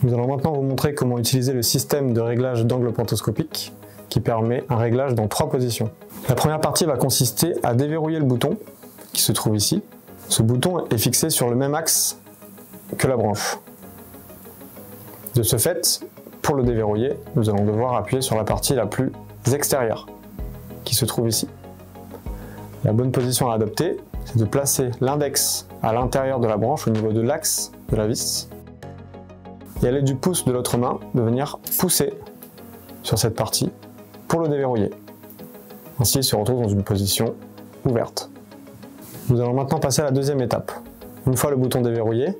Nous allons maintenant vous montrer comment utiliser le système de réglage d'angle pantoscopique qui permet un réglage dans 3 positions. La première partie va consister à déverrouiller le bouton qui se trouve ici. Ce bouton est fixé sur le même axe que la branche. De ce fait, pour le déverrouiller, nous allons devoir appuyer sur la partie la plus extérieure qui se trouve ici. La bonne position à adopter, c'est de placer l'index à l'intérieur de la branche au niveau de l'axe de la vis et à l'aide du pouce de l'autre main de venir pousser sur cette partie pour le déverrouiller. Ainsi, il se retrouve dans une position ouverte. Nous allons maintenant passer à la deuxième étape. Une fois le bouton déverrouillé,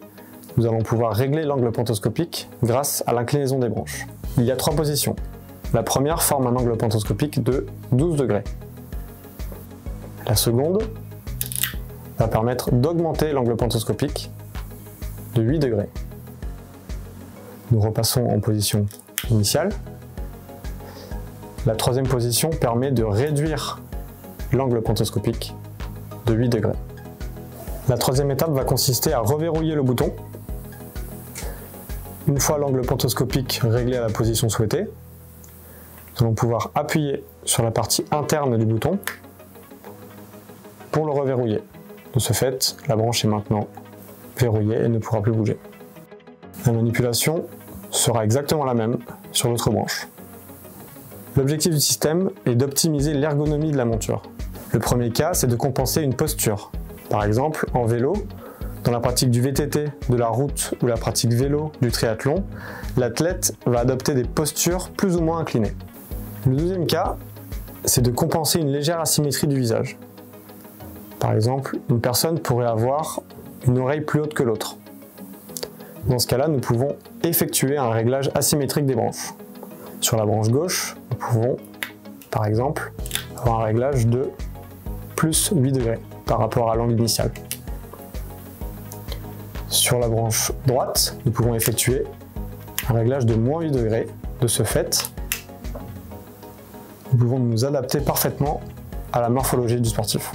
nous allons pouvoir régler l'angle pantoscopique grâce à l'inclinaison des branches. Il y a 3 positions. La première forme un angle pantoscopique de 12 degrés. La seconde va permettre d'augmenter l'angle pantoscopique de 8 degrés. Nous repassons en position initiale. La troisième position permet de réduire l'angle pantoscopique de 8 degrés. La troisième étape va consister à reverrouiller le bouton. Une fois l'angle pantoscopique réglé à la position souhaitée, nous allons pouvoir appuyer sur la partie interne du bouton pour le reverrouiller. De ce fait, la branche est maintenant verrouillée et ne pourra plus bouger. La manipulation sera exactement la même sur l'autre branche. L'objectif du système est d'optimiser l'ergonomie de la monture. Le premier cas, c'est de compenser une posture. Par exemple, en vélo, dans la pratique du VTT, de la route ou la pratique vélo du triathlon, l'athlète va adopter des postures plus ou moins inclinées. Le deuxième cas, c'est de compenser une légère asymétrie du visage. Par exemple, une personne pourrait avoir une oreille plus haute que l'autre. Dans ce cas-là, nous pouvons effectuer un réglage asymétrique des branches. Sur la branche gauche, nous pouvons, par exemple, avoir un réglage de plus 8 degrés par rapport à l'angle initial. Sur la branche droite, nous pouvons effectuer un réglage de moins 8 degrés. De ce fait, nous pouvons nous adapter parfaitement à la morphologie du sportif.